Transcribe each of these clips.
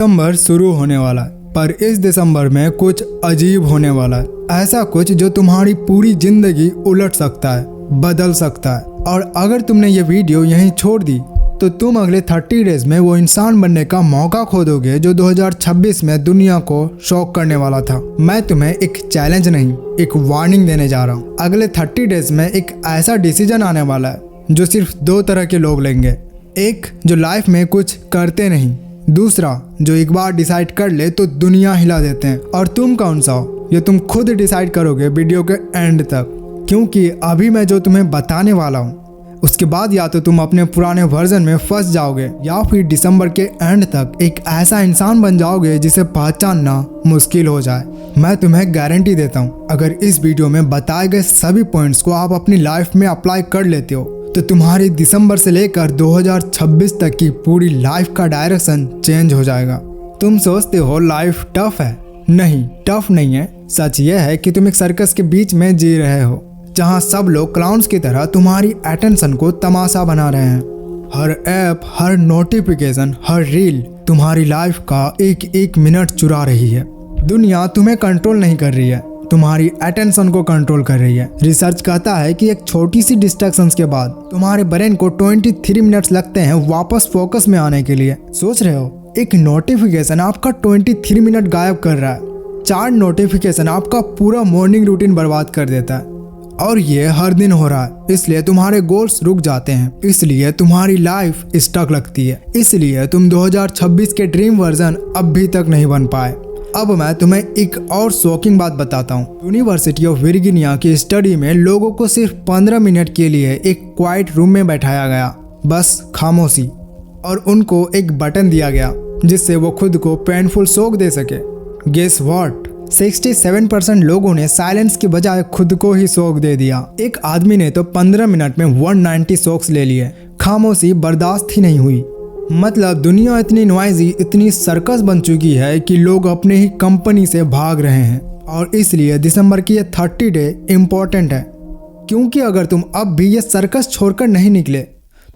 दिसंबर शुरू होने वाला है, पर इस दिसंबर में कुछ अजीब होने वाला है। ऐसा कुछ जो तुम्हारी पूरी जिंदगी उलट सकता है, बदल सकता है। और अगर तुमने ये वीडियो यहीं छोड़ दी तो तुम अगले 30 डेज में वो इंसान बनने का मौका खो दोगे जो 2026 में दुनिया को शॉक करने वाला था। मैं तुम्हें एक चैलेंज नहीं, एक वार्निंग देने जा रहा हूँ। अगले 30 डेज में एक ऐसा डिसीजन आने वाला है जो सिर्फ 2 तरह के लोग लेंगे। एक जो लाइफ में कुछ करते नहीं, दूसरा जो एक बार डिसाइड कर ले तो दुनिया हिला देते हैं। और तुम कौन सा हो ये तुम खुद डिसाइड करोगे वीडियो के एंड तक, क्योंकि अभी मैं जो तुम्हें बताने वाला हूँ उसके बाद या तो तुम अपने पुराने वर्जन में फंस जाओगे या फिर दिसंबर के एंड तक एक ऐसा इंसान बन जाओगे जिसे पहचानना मुश्किल हो जाए। मैं तुम्हें गारंटी देता हूँ, अगर इस वीडियो में बताए गए सभी पॉइंट्स को आप अपनी लाइफ में अप्लाई कर लेते हो तो तुम्हारी दिसंबर से लेकर 2026 तक की पूरी लाइफ का डायरेक्शन चेंज हो जाएगा। तुम सोचते हो लाइफ टफ है, नहीं टफ नहीं है। सच यह है कि तुम एक सर्कस के बीच में जी रहे हो जहां सब लोग क्लाउन्स की तरह तुम्हारी अटेंशन को तमाशा बना रहे हैं। हर ऐप, हर नोटिफिकेशन, हर रील तुम्हारी लाइफ का एक एक मिनट चुरा रही है। दुनिया तुम्हें कंट्रोल नहीं कर रही है, तुम्हारी अटेंशन को कंट्रोल कर रही है। रिसर्च कहता है कि एक छोटी सी डिस्ट्रैक्शंस के बाद तुम्हारे ब्रेन को 23 मिनट्स लगते हैं वापस फोकस में आने के लिए। सोच रहे हो, एक नोटिफिकेशन आपका 23 मिनट गायब कर रहा है। 4 नोटिफिकेशन आपका पूरा मॉर्निंग रूटीन बर्बाद कर देता है। और ये हर दिन हो रहा है, इसलिए तुम्हारे गोल्स रुक जाते हैं, इसलिए तुम्हारी लाइफ स्टक लगती है, इसलिए तुम 2026 के ड्रीम वर्जन अभी तक नहीं बन पाए। अब मैं तुम्हें एक और शॉकिंग बात बताता हूँ। यूनिवर्सिटी ऑफ वर्जीनिया की स्टडी में लोगों को सिर्फ 15 मिनट के लिए एक क्वाइट रूम में बैठाया गया, बस खामोशी, और उनको एक बटन दिया गया जिससे वो खुद को पेनफुल शॉक दे सके। गेस व्हाट, 67% लोगों ने साइलेंस की बजाय खुद को ही शॉक दे दिया। एक आदमी ने तो 15 मिनट में 190 शॉक्स ले लिए। खामोशी बर्दाश्त ही नहीं हुई। मतलब दुनिया इतनी नॉइजी, इतनी सर्कस बन चुकी है कि लोग अपने ही कंपनी से भाग रहे हैं। और इसलिए दिसंबर की ये 30 डे इम्पोर्टेंट है, क्योंकि अगर तुम अब भी ये सर्कस छोड़कर नहीं निकले,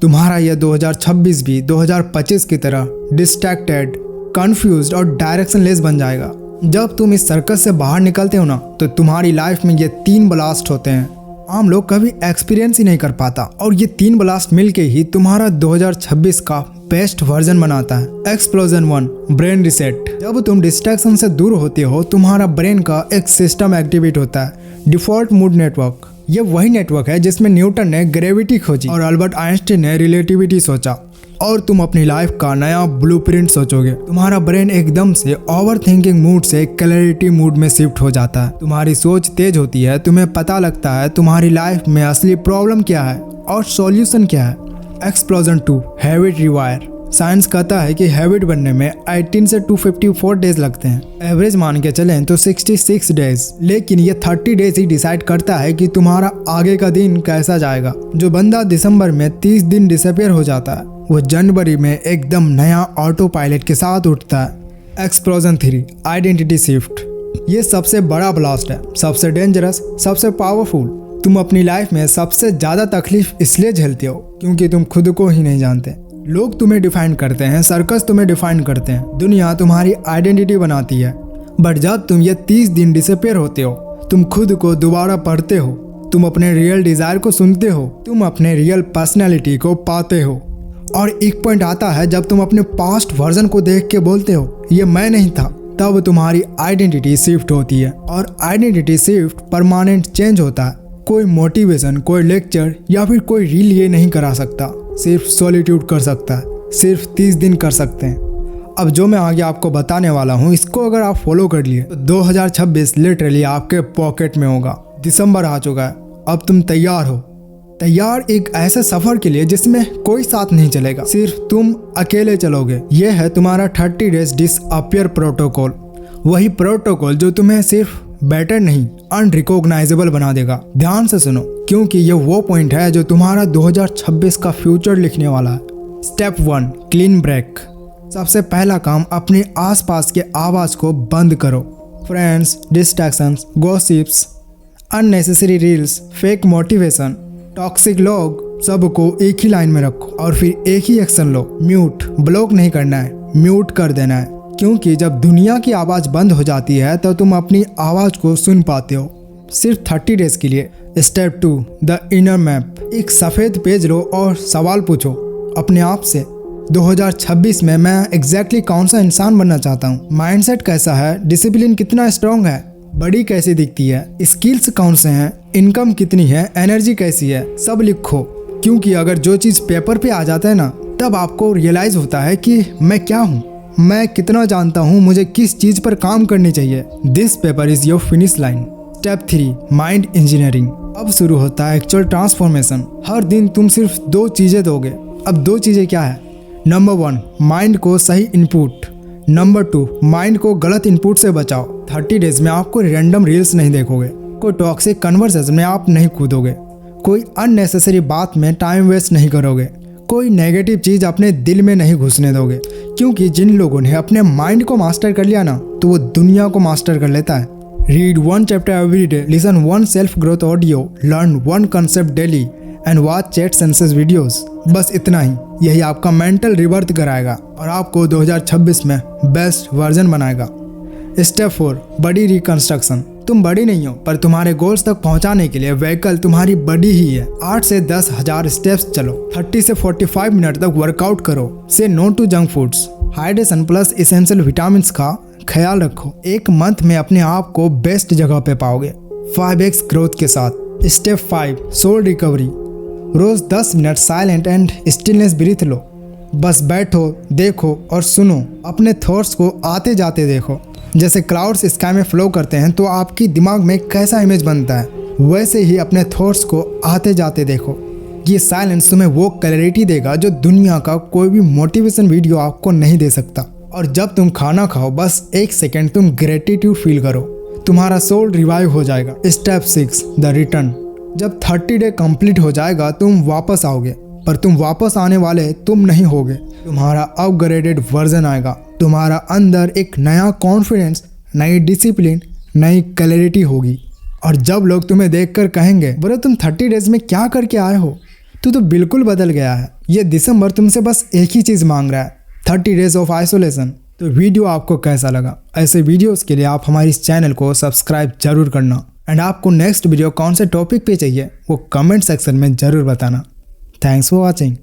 तुम्हारा यह 2026 भी 2025 की तरह डिस्ट्रैक्टेड, कंफ्यूज्ड और डायरेक्शनलेस बन जाएगा। जब तुम इस सर्कस से बाहर निकलते हो ना, तो तुम्हारी लाइफ में ये 3 ब्लास्ट होते हैं। आम लोग कभी एक्सपीरियंस ही नहीं कर पाता, और ये 3 ब्लास्ट मिलके ही तुम्हारा 2026 का बेस्ट वर्जन बनाता है। Explosion 1, brain reset. जब तुम डिस्ट्रैक्शन से दूर होते हो, तुम्हारा ब्रेन का एक सिस्टम एक्टिवेट होता है, डिफॉल्ट मूड नेटवर्क। ये वही नेटवर्क है जिसमें न्यूटन ने ग्रेविटी खोजी और अल्बर्ट आइंस्टीन ने रिलेटिविटी सोचा। और तुम अपनी लाइफ का नया ब्लूप्रिंट सोचोगे। तुम्हारा ब्रेन एकदम से ओवर थिंकिंग मूड से क्लैरिटी मूड में शिफ्ट हो जाता है। तुम्हारी सोच तेज होती है, तुम्हें पता लगता है तुम्हारी लाइफ में असली प्रॉब्लम क्या है और सॉल्यूशन क्या है। Explosion 2, habit rewire. साइंस कहता है कि हैबिट बनने में 18 से 254 डेज लगते हैं। एवरेज मान के चलें तो 66 डेज, लेकिन ये 30 डेज ही डिसाइड करता है कि तुम्हारा आगे का दिन कैसा जाएगा। जो बंदा दिसंबर में 30 दिन डिसअपियर हो जाता है, वो जनवरी में एकदम नया ऑटो पायलट के साथ उठता है। Explosion 3, identity shift. ये सबसे बड़ा ब्लास्ट है, सबसे डेंजरस, सबसे पावरफुल। तुम अपनी लाइफ में सबसे ज्यादा तकलीफ इसलिए झेलते हो क्योंकि तुम खुद को ही नहीं जानते। लोग तुम्हें डिफाइन करते हैं, सर्कस तुम्हें डिफाइन करते हैं, दुनिया तुम्हारी आइडेंटिटी बनाती है। बट जब तुम ये 30 दिन डिसअपियर होते हो, तुम खुद को दोबारा पढ़ते हो, तुम अपने रियल डिजायर को सुनते हो, तुम अपने रियल पर्सनैलिटी को पाते हो। और एक पॉइंट आता है जब तुम अपने पास्ट वर्जन को देख के बोलते हो ये मैं नहीं था, तब तुम्हारी आइडेंटिटी शिफ्ट होती है। और आइडेंटिटी शिफ्ट परमानेंट चेंज होता है। कोई मोटिवेशन, कोई लेक्चर या फिर कोई रील ये नहीं करा सकता, सिर्फ सॉलिट्यूड कर सकता है। सिर्फ 30 दिन कर सकते हैं। अब जो मैं आगे आपको बताने वाला हूँ, इसको अगर आप फॉलो कर लिए तो 2026 लिटरली आपके पॉकेट में होगा। दिसंबर आ चुका है, अब तुम तैयार हो। तैयार एक ऐसे सफर के लिए जिसमें कोई साथ नहीं चलेगा, सिर्फ तुम अकेले चलोगे। यह है तुम्हारा 30 डेज डिसअपियर प्रोटोकॉल। वही प्रोटोकॉल जो तुम्हें सिर्फ बेटर नहीं, अनरिकॉग्नाइजेबल बना देगा। ध्यान से सुनो, क्योंकि ये वो पॉइंट है जो तुम्हारा 2026 का फ्यूचर लिखने वाला है। Step 1, clean break. सबसे पहला काम, अपने आसपास के आवाज को बंद करो। Friends, distractions, gossips, unnecessary reels, fake motivation, toxic लोग, सबको एक ही लाइन में रखो और फिर एक ही एक्शन लो। म्यूट, ब्लॉक नहीं करना है, म्यूट कर देना है। क्योंकि जब दुनिया की आवाज़ बंद हो जाती है तो तुम अपनी आवाज़ को सुन पाते हो, सिर्फ 30 डेज के लिए। Step 2, the inner map. एक सफ़ेद पेज लो और सवाल पूछो अपने आप से, 2026 में मैं एग्जैक्टली कौन सा इंसान बनना चाहता हूँ? माइंडसेट कैसा है? डिसिप्लिन कितना स्ट्रॉन्ग है? बड़ी कैसी दिखती है? स्किल्स कौन से हैं? इनकम कितनी है? एनर्जी कैसी है? सब लिखो, क्योंकि अगर जो चीज़ पेपर पे आ जाता है ना, तब आपको रियलाइज़ होता है कि मैं क्या हूँ, मैं कितना जानता हूँ, मुझे किस चीज़ पर काम करनी चाहिए। This paper is your finish line. Step 3, mind engineering. अब शुरू होता है एक्चुअल ट्रांसफॉर्मेशन। हर दिन तुम सिर्फ 2 चीज़ें दोगे। अब 2 चीज़ें क्या है? नंबर 1, माइंड को सही इनपुट। नंबर 2, माइंड को गलत इनपुट से बचाओ। 30 डेज में आपको रैंडम रील्स नहीं देखोगे, कोई टॉक्सिक कन्वर्सेशन में आप नहीं कूदोगे, कोई अननेसेसरी बात में टाइम वेस्ट नहीं करोगे, कोई नेगेटिव चीज़ अपने दिल में नहीं घुसने दोगे। क्योंकि जिन लोगों ने अपने माइंड को मास्टर कर लिया ना, तो वो दुनिया को मास्टर कर लेता है। Read 1 chapter every day, listen 1 self growth audio, learn 1 concept daily and watch chat senses videos. बस इतना ही, यही आपका मेंटल रिबर्थ कराएगा और आपको 2026 में बेस्ट वर्जन बनाएगा। Step 4, body reconstruction. तुम बड़ी नहीं हो, पर तुम्हारे गोल्स तक पहुंचाने के लिए व्हीकल तुम्हारी बॉडी ही है। 8 से 10 हज़ार स्टेप्स चलो, 30 से 45 मिनट तक वर्कआउट करो, say no to junk foods, hydration plus essential vitamins का ख्याल रखो। 1 मंथ में अपने आप को बेस्ट जगह पे पाओगे, 5x ग्रोथ के साथ। Step 5, soul recovery. रोज 10 minute silent and stillness breath लो। बस बैठो, देखो और सुनो। अपने थॉट्स को आते जाते देखो। जैसे क्लाउड्स स्काई में फ्लो करते हैं तो आपकी दिमाग में कैसा इमेज बनता है, वैसे ही अपने थॉट्स को आते जाते देखो। ये साइलेंस तुम्हें वो क्लैरिटी देगा जो दुनिया का कोई भी मोटिवेशन वीडियो आपको नहीं दे सकता। और जब तुम खाना खाओ, बस 1 सेकेंड तुम ग्रेटिट्यूड फील करो, तुम्हारा सोल रिवाइव हो जाएगा। Step 6, the return. जब 30 डे कंप्लीट हो जाएगा, तुम वापस आओगे, पर तुम वापस आने वाले तुम नहीं होगे, तुम्हारा अपग्रेडेड वर्जन आएगा। तुम्हारा अंदर एक नया कॉन्फिडेंस, नई डिसिप्लिन, नई क्लैरिटी होगी। और जब लोग तुम्हें देखकर कहेंगे, ब्रो तुम 30 डेज में क्या करके आए हो, तो बिल्कुल बदल गया है। ये दिसंबर तुमसे बस एक ही चीज़ मांग रहा है, 30 डेज ऑफ आइसोलेशन। तो वीडियो आपको कैसा लगा? ऐसे वीडियोस के लिए आप हमारे इस चैनल को सब्सक्राइब जरूर करना। एंड आपको नेक्स्ट वीडियो कौन से टॉपिक पे चाहिए वो कमेंट सेक्शन में ज़रूर बताना। Thanks for watching.